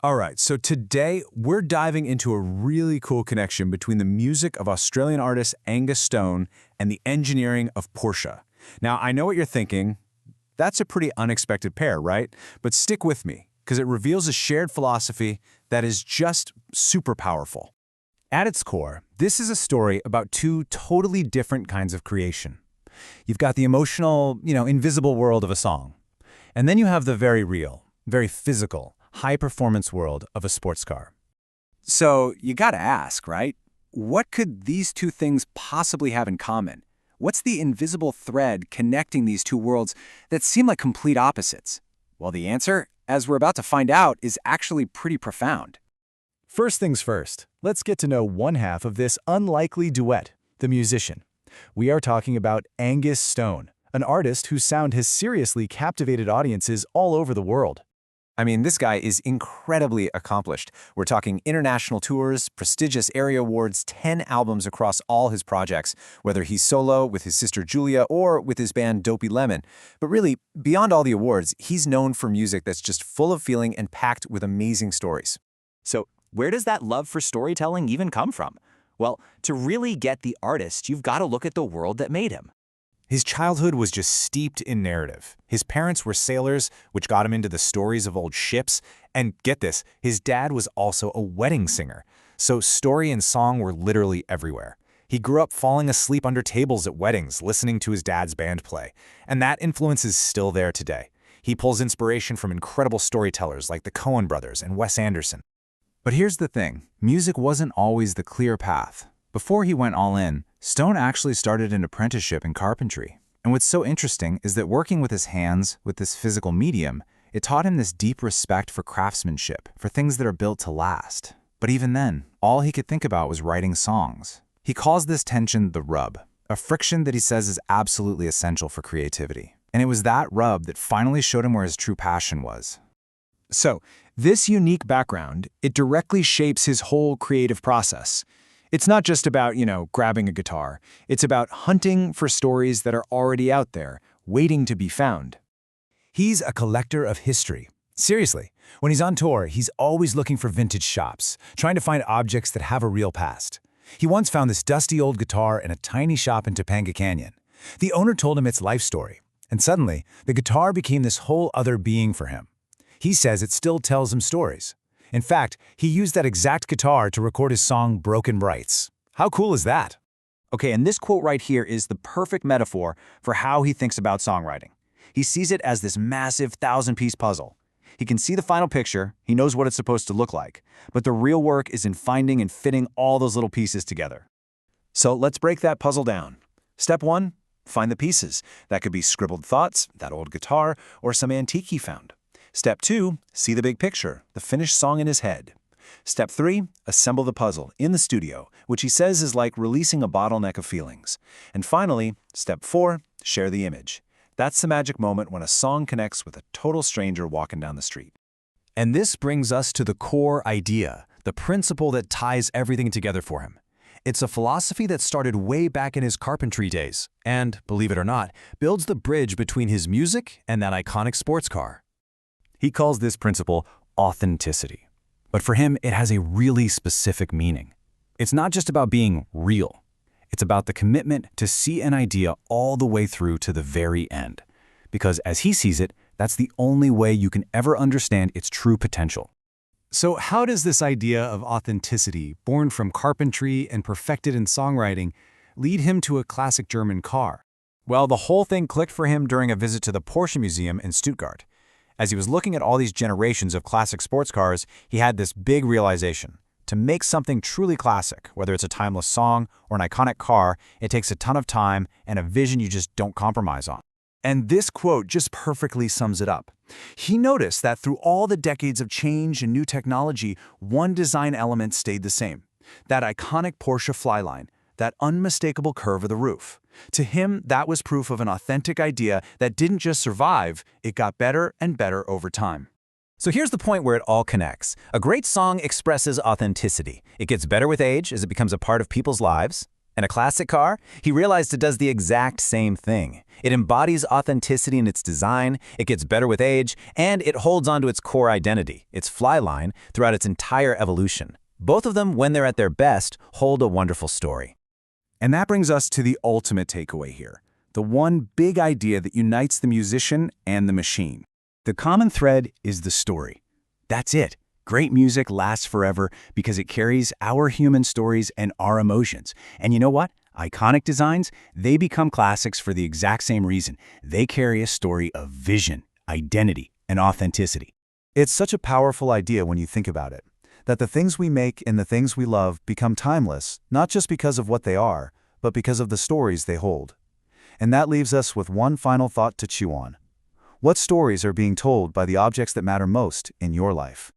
All right, so today we're diving into a really cool connection between the music of Australian artist Angus Stone and the engineering of Porsche. Now, I know what you're thinking. That's a pretty unexpected pair, right? But stick with me, because it reveals a shared philosophy that is just super powerful. At its core, this is a story about two totally different kinds of creation. You've got the emotional, invisible world of a song. And then you have the very real, very physical, high-performance world of a sports car. So you gotta ask, right? What could these two things possibly have in common? What's the invisible thread connecting these two worlds that seem like complete opposites? Well, the answer, as we're about to find out, is actually pretty profound. First things first, let's get to know one half of this unlikely duet, the musician. We are talking about Angus Stone, an artist whose sound has seriously captivated audiences all over the world. I mean, this guy is incredibly accomplished. We're talking international tours, prestigious area awards, 10 albums across all his projects, whether he's solo with his sister Julia or with his band Dopey Lemon. But really, beyond all the awards, he's known for music that's just full of feeling and packed with amazing stories. So where does that love for storytelling even come from? Well, to really get the artist, you've got to look at the world that made him. His childhood was just steeped in narrative. His parents were sailors, which got him into the stories of old ships. And get this, his dad was also a wedding singer. So story and song were literally everywhere. He grew up falling asleep under tables at weddings, listening to his dad's band play. And that influence is still there today. He pulls inspiration from incredible storytellers like the Coen brothers and Wes Anderson. But here's the thing, music wasn't always the clear path. Before he went all in, Stone actually started an apprenticeship in carpentry. And what's so interesting is that working with his hands, with this physical medium, it taught him this deep respect for craftsmanship, for things that are built to last. But even then, all he could think about was writing songs. He calls this tension the rub, a friction that he says is absolutely essential for creativity. And it was that rub that finally showed him where his true passion was. So, this unique background, it directly shapes his whole creative process. It's not just about, grabbing a guitar. It's about hunting for stories that are already out there, waiting to be found. He's a collector of history. Seriously, when he's on tour, he's always looking for vintage shops, trying to find objects that have a real past. He once found this dusty old guitar in a tiny shop in Topanga Canyon. The owner told him its life story, and suddenly, the guitar became this whole other being for him. He says it still tells him stories. In fact, he used that exact guitar to record his song Broken Brights. How cool is that? Okay, and this quote right here is the perfect metaphor for how he thinks about songwriting. He sees it as this massive 1,000-piece puzzle. He can see the final picture, he knows what it's supposed to look like, but the real work is in finding and fitting all those little pieces together. So let's break that puzzle down. Step 1, find the pieces. That could be scribbled thoughts, that old guitar, or some antique he found. Step 2, see the big picture, the finished song in his head. Step 3, assemble the puzzle in the studio, which he says is like releasing a bottleneck of feelings. And finally, Step 4, share the image. That's the magic moment when a song connects with a total stranger walking down the street. And this brings us to the core idea, the principle that ties everything together for him. It's a philosophy that started way back in his carpentry days and, believe it or not, builds the bridge between his music and that iconic sports car. He calls this principle authenticity. But for him, it has a really specific meaning. It's not just about being real. It's about the commitment to see an idea all the way through to the very end. Because as he sees it, that's the only way you can ever understand its true potential. So how does this idea of authenticity, born from carpentry and perfected in songwriting, lead him to a classic German car? Well, the whole thing clicked for him during a visit to the Porsche Museum in Stuttgart. As he was looking at all these generations of classic sports cars, he had this big realization. To make something truly classic, whether it's a timeless song or an iconic car, it takes a ton of time and a vision you just don't compromise on. And this quote just perfectly sums it up. He noticed that through all the decades of change and new technology, one design element stayed the same. That iconic Porsche Flyline, that unmistakable curve of the roof. To him, that was proof of an authentic idea that didn't just survive, it got better and better over time. So here's the point where it all connects. A great song expresses authenticity. It gets better with age as it becomes a part of people's lives. And a classic car? He realized it does the exact same thing. It embodies authenticity in its design, it gets better with age, and it holds onto its core identity, its flyline, throughout its entire evolution. Both of them, when they're at their best, hold a wonderful story. And that brings us to the ultimate takeaway here, the one big idea that unites the musician and the machine. The common thread is the story. That's it. Great music lasts forever because it carries our human stories and our emotions. And you know what? Iconic designs, they become classics for the exact same reason. They carry a story of vision, identity, and authenticity. It's such a powerful idea when you think about it, that the things we make and the things we love become timeless, not just because of what they are, but because of the stories they hold. And that leaves us with one final thought to chew on. What stories are being told by the objects that matter most in your life?